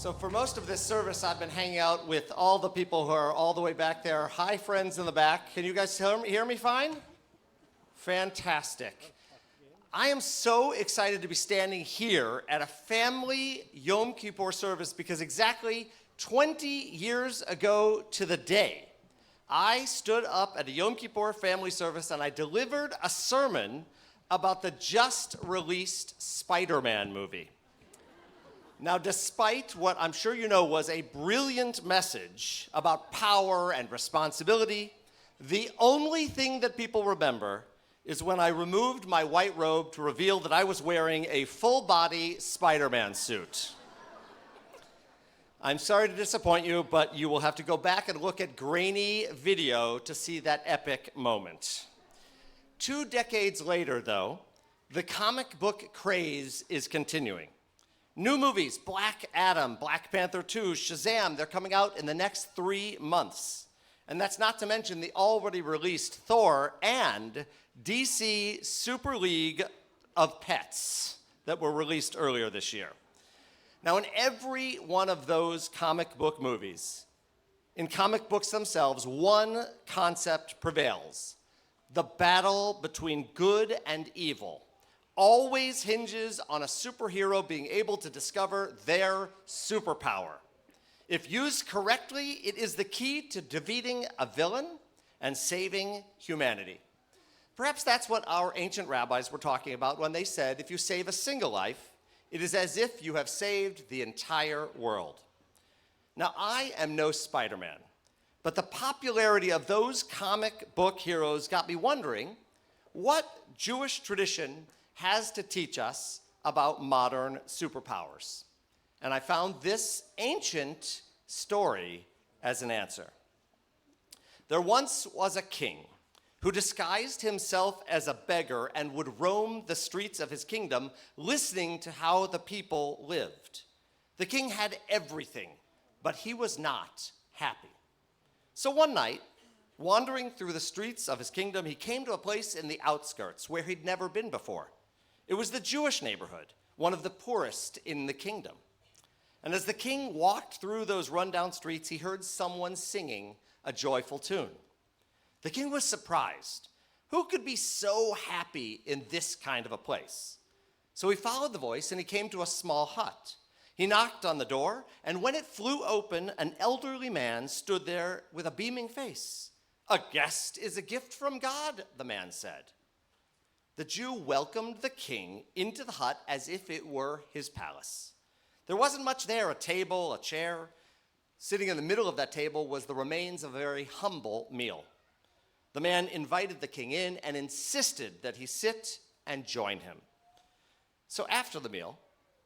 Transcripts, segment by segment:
So for most of this service, I've been hanging out with all the people who are all the way back there. Hi, friends in the back. Can you guys hear me fine? Fantastic. I am so excited to be standing here at a family Yom Kippur service because exactly 20 years ago to the day, I stood up at a Yom Kippur Family Service and I delivered a sermon about the just released Spider-Man movie. Now, despite what I'm sure you know was a brilliant message about power and responsibility, the only thing that people remember is when I removed my white robe to reveal that I was wearing a full-body Spider-Man suit. I'm sorry to disappoint you, but you will have to go back and look at grainy video to see that epic moment. 2 decades later, though, the comic book craze is continuing. New movies, Black Adam, Black Panther 2, Shazam, they're coming out in the next 3 months. And that's not to mention the already released Thor and DC Super League of Pets that were released earlier this year. Now, in every one of those comic book movies, in comic books themselves, one concept prevails. The battle between good and evil always hinges on a superhero being able to discover their superpower. If used correctly, it is the key to defeating a villain and saving humanity. Perhaps that's what our ancient rabbis were talking about when they said, if you save a single life, it is as if you have saved the entire world. Now, I am no Spider-Man, but the popularity of those comic book heroes got me wondering what Jewish tradition has to teach us about modern superpowers. And I found this ancient story as an answer. There once was a king who disguised himself as a beggar and would roam the streets of his kingdom, listening to how the people lived. The king had everything, but he was not happy. So one night, wandering through the streets of his kingdom, he came to a place in the outskirts where he'd never been before. It was the Jewish neighborhood, one of the poorest in the kingdom. And as the king walked through those rundown streets, he heard someone singing a joyful tune. The king was surprised. Who could be so happy in this kind of a place? So he followed the voice and he came to a small hut. He knocked on the door, and when it flew open, an elderly man stood there with a beaming face. "A guest is a gift from God," the man said. The Jew welcomed the king into the hut as if it were his palace. There wasn't much there, a table, a chair. Sitting in the middle of that table was the remains of a very humble meal. The man invited the king in and insisted that he sit and join him. So after the meal,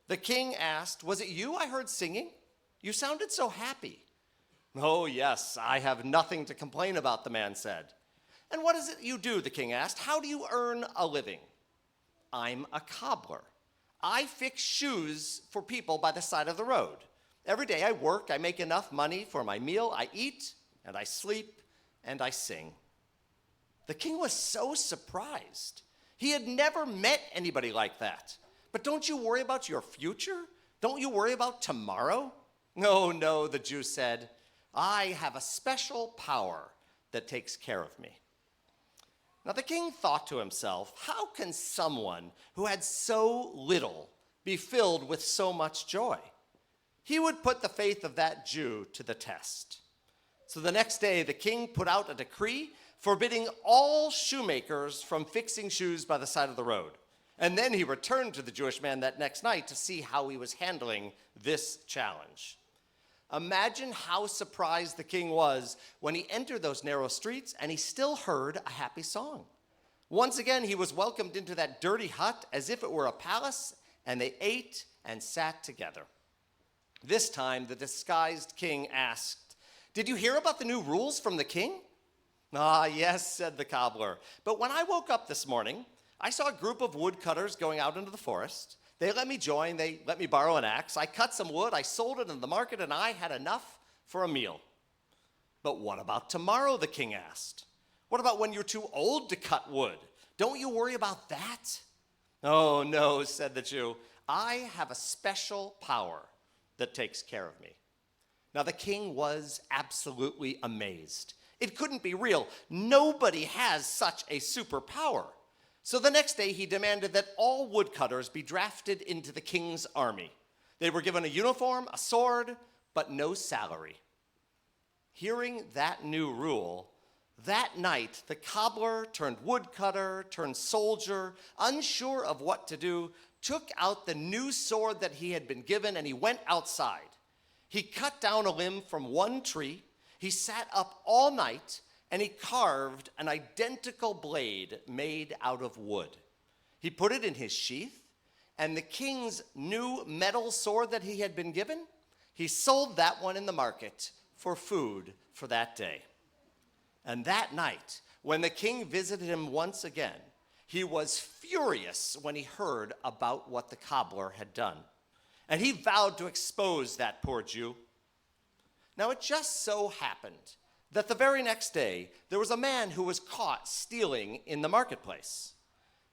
the king asked, "Was it you I heard singing? You sounded so happy." "Oh, yes, I have nothing to complain about," the man said. "And what is it you do?" the king asked. "How do you earn a living?" "I'm a cobbler. I fix shoes for people by the side of the road. Every day I work, I make enough money for my meal, I eat, and I sleep, and I sing." The king was so surprised. He had never met anybody like that. "But don't you worry about your future? Don't you worry about tomorrow?" "No, no," the Jew said. "I have a special power that takes care of me." Now the king thought to himself, how can someone who had so little be filled with so much joy? He would put the faith of that Jew to the test. So the next day, the king put out a decree forbidding all shoemakers from fixing shoes by the side of the road. And then he returned to the Jewish man that next night to see how he was handling this challenge. Imagine how surprised the king was when he entered those narrow streets and he still heard a happy song. Once again, he was welcomed into that dirty hut as if it were a palace, and they ate and sat together. This time, the disguised king asked, "Did you hear about the new rules from the king?" "Ah, yes," said the cobbler. "But when I woke up this morning, I saw a group of woodcutters going out into the forest. They let me join, they let me borrow an axe. I cut some wood, I sold it in the market, and I had enough for a meal." "But what about tomorrow?" the king asked. "What about when you're too old to cut wood? Don't you worry about that?" "Oh, no," said the Jew. "I have a special power that takes care of me." Now, the king was absolutely amazed. It couldn't be real. Nobody has such a superpower. So the next day, he demanded that all woodcutters be drafted into the king's army. They were given a uniform, a sword, but no salary. Hearing that new rule, that night, the cobbler turned woodcutter, turned soldier, unsure of what to do, took out the new sword that he had been given, and he went outside. He cut down a limb from one tree, he sat up all night, and he carved an identical blade made out of wood. He put it in his sheath, and the king's new metal sword that he had been given, he sold that one in the market for food for that day. And that night, when the king visited him once again, he was furious when he heard about what the cobbler had done. And he vowed to expose that poor Jew. Now, it just so happened that the very next day, there was a man who was caught stealing in the marketplace.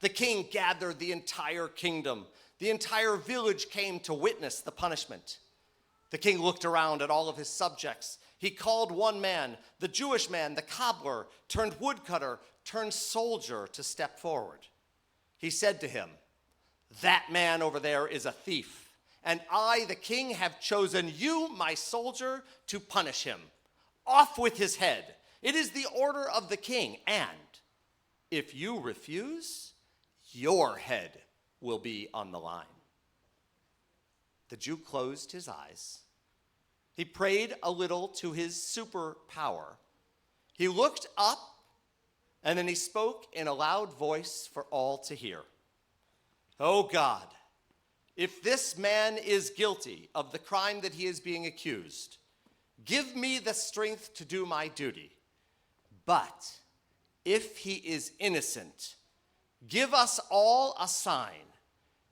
The king gathered the entire kingdom. The entire village came to witness the punishment. The king looked around at all of his subjects. He called one man, the Jewish man, the cobbler, turned woodcutter, turned soldier, to step forward. He said to him, "That man over there is a thief, and I, the king, have chosen you, my soldier, to punish him. Off with his head. It is the order of the king, and if you refuse, your head will be on the line." The Jew closed his eyes. He prayed a little to his superpower. He looked up, and then he spoke in a loud voice for all to hear. "Oh God, if this man is guilty of the crime that he is being accused, give me the strength to do my duty. But if he is innocent, give us all a sign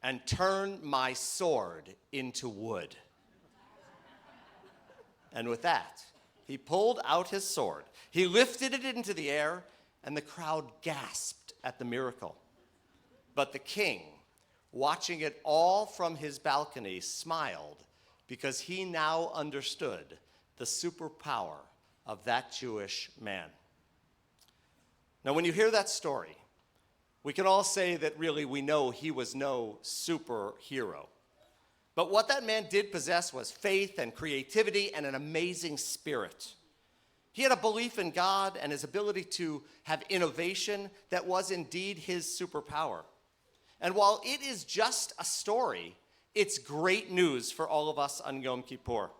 and turn my sword into wood." And with that, he pulled out his sword. He lifted it into the air, and the crowd gasped at the miracle. But the king, watching it all from his balcony, smiled because he now understood the superpower of that Jewish man. Now, when you hear that story, we can all say that really we know he was no superhero. But what that man did possess was faith and creativity and an amazing spirit. He had a belief in God and his ability to have innovation that was indeed his superpower. And while it is just a story, it's great news for all of us on Yom Kippur.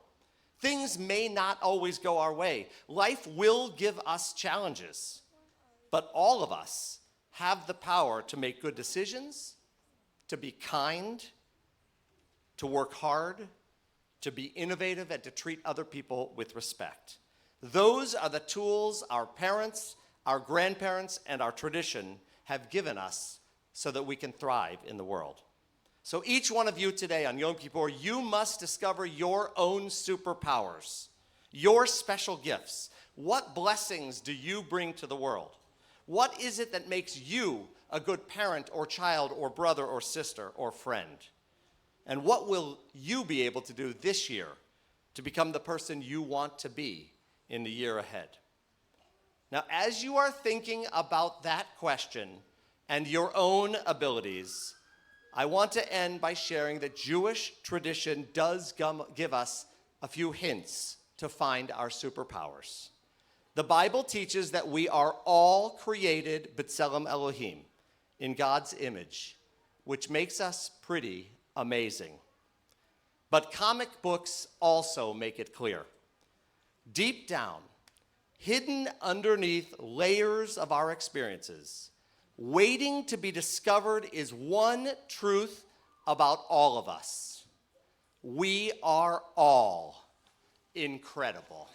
Things may not always go our way. Life will give us challenges. But all of us have the power to make good decisions, to be kind, to work hard, to be innovative, and to treat other people with respect. Those are the tools our parents, our grandparents, and our tradition have given us so that we can thrive in the world. So each one of you today on Yom Kippur, you must discover your own superpowers, your special gifts. What blessings do you bring to the world? What is it that makes you a good parent or child or brother or sister or friend? And what will you be able to do this year to become the person you want to be in the year ahead? Now, as you are thinking about that question and your own abilities, I want to end by sharing that Jewish tradition does give us a few hints to find our superpowers. The Bible teaches that we are all created b'tselem Elohim, in God's image, which makes us pretty amazing. But comic books also make it clear. Deep down, hidden underneath layers of our experiences, waiting to be discovered is one truth about all of us. We are all incredible.